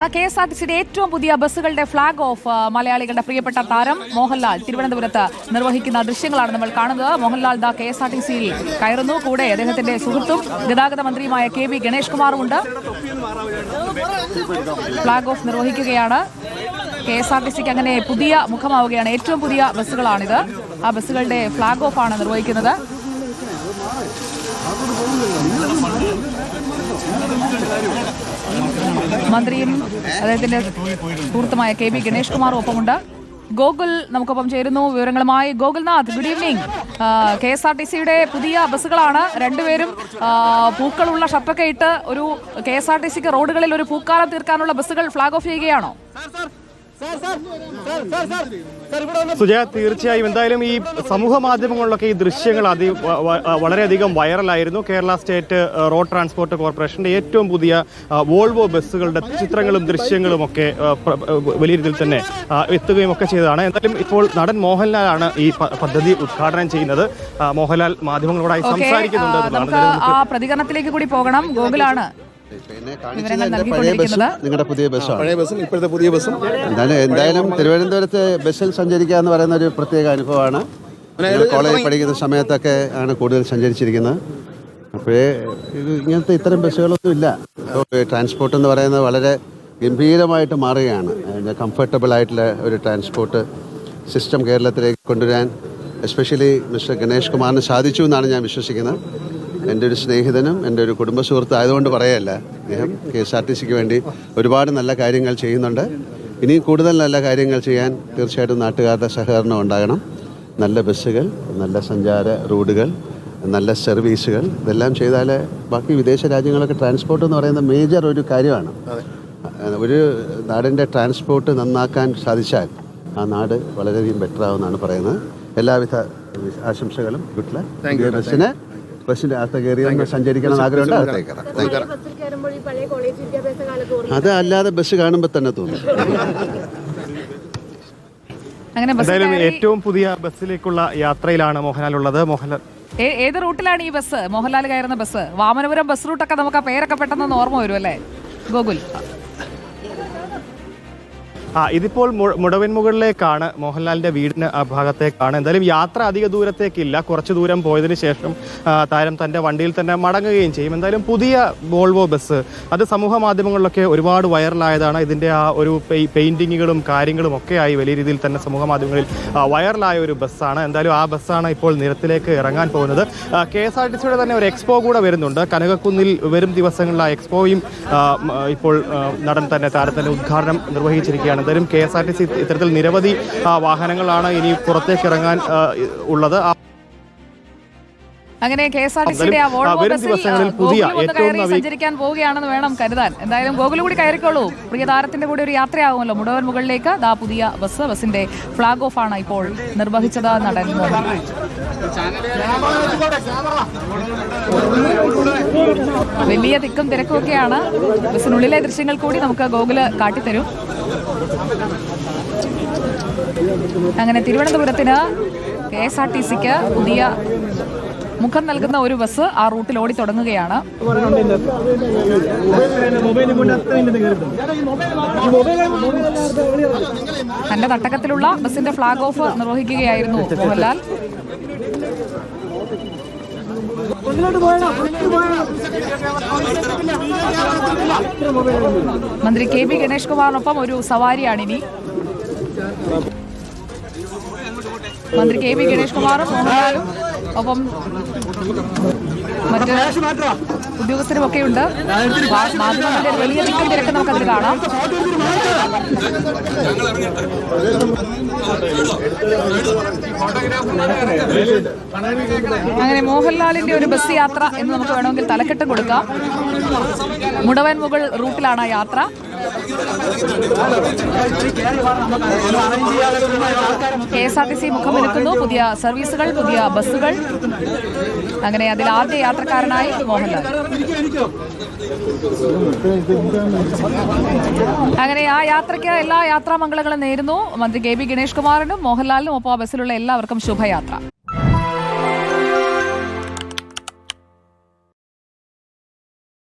കെഎസ്ആർടിസിയുടെ ഏറ്റവും പുതിയ ബസ്സുകളുടെ ഫ്ളാഗ് ഓഫ് മലയാളികളുടെ പ്രിയപ്പെട്ട താരം മോഹൻലാൽ തിരുവനന്തപുരത്ത് നിർവഹിക്കുന്ന ദൃശ്യങ്ങളാണ് നമ്മൾ കാണുന്നത്. മോഹൻലാൽ ദാ കെഎസ്ആർടിസിയിൽ കയറുന്നു. കൂടെ അദ്ദേഹത്തിന്റെ സുഹൃത്തും ഗതാഗത മന്ത്രിയുമായ കെ.വി. ഗണേഷ് കുമാറുമുണ്ട്. ഫ്ളാഗ് ഓഫ് നിർവഹിക്കുകയാണ്. കെഎസ്ആർടിസിക്ക് അങ്ങനെ പുതിയ മുഖമാവുകയാണ്. ഏറ്റവും പുതിയ ബസ്സുകളാണിത്. ആ ബസ്സുകളുടെ ഫ്ളാഗ് ഓഫ് ആണ് നിർവഹിക്കുന്നത്. മന്ത്രിയും അദ്ദേഹത്തിന്റെ സുഹൃത്തുമായ കെ.വി. ഗണേഷ് കുമാറും ഒപ്പമുണ്ട്. ഗോകുൽ നമുക്കൊപ്പം ചേരുന്നു വിവരങ്ങളുമായി. Gokulnath, good evening. കെഎസ്ആർടിസിയുടെ പുതിയ ബസ്സുകളാണ്. രണ്ടുപേരും പൂക്കളുള്ള ഷർട്ടൊക്കെ ഇട്ട് ഒരു കെഎസ്ആർടിസിക്ക് റോഡുകളിൽ ഒരു പൂക്കാലം തീർക്കാനുള്ള ബസ്സുകൾ ഫ്ളാഗ് ഓഫ് ചെയ്യുകയാണോ? സുജയ, തീർച്ചയായും എന്തായാലും ഈ സമൂഹ മാധ്യമങ്ങളിലൊക്കെ ഈ ദൃശ്യങ്ങൾ വളരെയധികം വൈറലായിരുന്നു. കേരള സ്റ്റേറ്റ് റോഡ് ട്രാൻസ്പോർട്ട് കോർപ്പറേഷന്റെ ഏറ്റവും പുതിയ വോൾവോ ബസ്സുകളുടെ ചിത്രങ്ങളും ദൃശ്യങ്ങളും ഒക്കെ വലിയ രീതിയിൽ തന്നെ എത്തുകയും ഒക്കെ ചെയ്തതാണ്. എന്തായാലും ഇപ്പോൾ നടൻ മോഹൻലാലാണ് ഈ പദ്ധതി ഉദ്ഘാടനം ചെയ്യുന്നത്. മോഹൻലാൽ മാധ്യമങ്ങളോടായി സംസാരിക്കുന്നുണ്ട്. ആ പ്രതികരണത്തിലേക്ക് കൂടി പോകണം. ഗോകുലാണ് നിങ്ങളുടെ പുതിയ ബസ്സും ഇപ്പോഴത്തെ പുതിയ ബസ്സും എന്തായാലും തിരുവനന്തപുരത്ത് ബസ്സിൽ സഞ്ചരിക്കുക എന്ന് പറയുന്ന ഒരു പ്രത്യേക അനുഭവമാണ്. കോളേജിൽ പഠിക്കുന്ന സമയത്തൊക്കെ ആണ് കൂടുതൽ സഞ്ചരിച്ചിരിക്കുന്നത്. അപ്പോഴേ ഇങ്ങനത്തെ ഇത്തരം ബസ്സുകളൊന്നും ഇല്ല. ട്രാൻസ്പോർട്ട് എന്ന് പറയുന്നത് വളരെ ഗംഭീരമായിട്ട് മാറുകയാണ്. കംഫർട്ടബിൾ ആയിട്ടുള്ള ഒരു ട്രാൻസ്പോർട്ട് സിസ്റ്റം കേരളത്തിലേക്ക് കൊണ്ടുവരാൻ എസ്പെഷ്യലി മിസ്റ്റർ ഗണേഷ് കുമാറിന് സാധിച്ചു എന്നാണ് ഞാൻ വിശ്വസിക്കുന്നത്. എൻ്റെ ഒരു സ്നേഹിതനും എൻ്റെ ഒരു കുടുംബ സുഹൃത്തും ആയതുകൊണ്ട് പറയല്ല. അദ്ദേഹം KSRTCക്ക് വേണ്ടി ഒരുപാട് നല്ല കാര്യങ്ങൾ ചെയ്യുന്നുണ്ട്. ഇനിയും കൂടുതൽ നല്ല കാര്യങ്ങൾ ചെയ്യാൻ തീർച്ചയായിട്ടും നാട്ടുകാരുടെ സഹകരണം ഉണ്ടാകണം. നല്ല ബസ്സുകൾ, നല്ല സഞ്ചാര റൂട്ടുകൾ, നല്ല സർവീസുകൾ, ഇതെല്ലാം ചെയ്താൽ ബാക്കി വിദേശ രാജ്യങ്ങളൊക്കെ ട്രാൻസ്പോർട്ട് എന്ന് പറയുന്ന മേജർ ഒരു കാര്യമാണ്. ഒരു നാടിൻ്റെ ട്രാൻസ്പോർട്ട് നന്നാക്കാൻ സാധിച്ചാൽ ആ നാട് വളരെയധികം ബെറ്റർ ആവുമെന്നാണ് പറയുന്നത്. എല്ലാവിധ ആശംസകളും. Good luck. ബസ്സിന്റെ അകത്ത് കയറി സഞ്ചരിക്കണം ആഗ്രഹമുണ്ട്. അത് അല്ലാതെ ബസ് കാണുമ്പോൾ തന്നെ തോന്നും. എന്തായാലും ഏറ്റവും പുതിയ ബസ്സിലേക്കുള്ള യാത്രയിലാണ് മോഹൻലാൽ ഉള്ളത്. മോഹൻലാൽ ഏത് റൂട്ടിലാണ് ഈ ബസ്? മോഹൻലാൽ കയറുന്ന ബസ് വാമനപുരം ബസ് റൂട്ടൊക്കെ നമുക്ക് ആ പേരൊക്കെ പെട്ടെന്ന് ഓർമ്മ വരും അല്ലേ ഗോകുൽ? ഇതിപ്പോൾ മുടവൻ മുകളിലേക്കാണ്, മോഹൻലാലിന്റെ വീടിന് ആ ഭാഗത്തേക്കാണ്. എന്തായാലും യാത്ര അധിക ദൂരത്തേക്കില്ല. കുറച്ച് ദൂരം പോയതിനു ശേഷം താരം തന്റെ വണ്ടിയിൽ തന്നെ മടങ്ങുകയും ചെയ്യും. എന്തായാലും പുതിയ വോൾവോ ബസ് അത് സമൂഹ മാധ്യമങ്ങളിലൊക്കെ ഒരുപാട് വൈറലായതാണ്. ഇതിന്റെ ആ ഒരു പെയിന്റിങ്ങുകളും കാര്യങ്ങളും ഒക്കെ ആയി വലിയ രീതിയിൽ തന്നെ സമൂഹ മാധ്യമങ്ങളിൽ വൈറലായ ഒരു ബസ്സാണ്. എന്തായാലും ആ ബസ്സാണ് ഇപ്പോൾ നിരത്തിലേക്ക് ഇറങ്ങാൻ പോകുന്നത്. KSRTCയുടെ തന്നെ ഒരു എക്സ്പോ കൂടെ വരുന്നുണ്ട്. കനകക്കുന്നിൽ വരും ദിവസങ്ങളിൽ ആ എക്സ്പോയും ഇപ്പോൾ നടൻ തന്നെ താരത്തിന്റെ ഉദ്ഘാടനം നിർവഹിച്ചിരിക്കുകയാണ്. എന്തായാലും KSRTC ഇത്തരത്തിൽ നിരവധി വാഹനങ്ങളാണ് ഇനി പുറത്തേക്ക് ഇറങ്ങാൻ ഉള്ളത്. അങ്ങനെ KSRTCയുടെ ആ വോൾവോ ബസ്സിൽ സഞ്ചരിക്കാൻ പോവുകയാണെന്ന് വേണം കരുതാൻ. എന്തായാലും ഗോകുൽ കൂടി കയറിക്കോളൂ. പ്രിയ താരത്തിന്റെ കൂടെ ഒരു യാത്രയാകുമല്ലോ മുടവൻ മുകളിലേക്ക്. ദാ പുതിയ ബസ്സിന്റെ ഫ്ളാഗ് ഓഫ് ആണ് ഇപ്പോൾ നിർവഹിച്ചത് നടൻ മോഹൻലാൽ. വലിയ തിക്കും തിരക്കും ഒക്കെയാണ്. ബസ്സിനുള്ളിലെ ദൃശ്യങ്ങൾ കൂടി നമുക്ക് ഗോകുല് കാട്ടിത്തരും. അങ്ങനെ തിരുവനന്തപുരത്തിന് KSRTCക്ക് പുതിയ മുഖം നൽകുന്ന ഒരു ബസ് ആ റൂട്ടിൽ ഓടി തുടങ്ങുകയാണ്. തന്റെ തട്ടകത്തിലുള്ള ബസിന്റെ ഫ്ളാഗ് ഓഫ് നിർവഹിക്കുകയായിരുന്നു മോഹൻലാൽ. മന്ത്രി കെ.വി. ഗണേഷ് കുമാറിനൊപ്പം ഒരു സവാരിയാണിനി. മന്ത്രി കെ.വി. ഗണേഷ് കുമാറും മോഹൻലാലും ഒപ്പം മറ്റ് ഉദ്യോഗസ്ഥരും ഒക്കെയുണ്ട്. മാധ്യമങ്ങളുടെ വലിയ തിക്കും തിരക്ക് നമുക്കതിൽ കാണാം. അങ്ങനെ മോഹൻലാലിന്റെ ഒരു ബസ് യാത്ര എന്ന് നമുക്ക് വേണമെങ്കിൽ തലക്കെട്ട് കൊടുക്കാം. മുടവൻ മുകൾ റൂട്ടിലാണ് യാത്ര. KSRTC മുഖമൊരുക്കുന്നു. പുതിയ സർവീസുകൾ, പുതിയ ബസ്സുകൾ. അങ്ങനെ അതിൽ ആദ്യ യാത്രക്കാരനായി മോഹൻലാൽ. അങ്ങനെ ആ യാത്രയ്ക്ക് എല്ലാ യാത്രാമംഗളങ്ങളും നേരുന്നു മന്ത്രി കെ.വി. ഗണേഷ് കുമാറിനും മോഹൻലാലിനും ഒപ്പം ആ ബസ്സിലുള്ള എല്ലാവർക്കും ശുഭയാത്ര.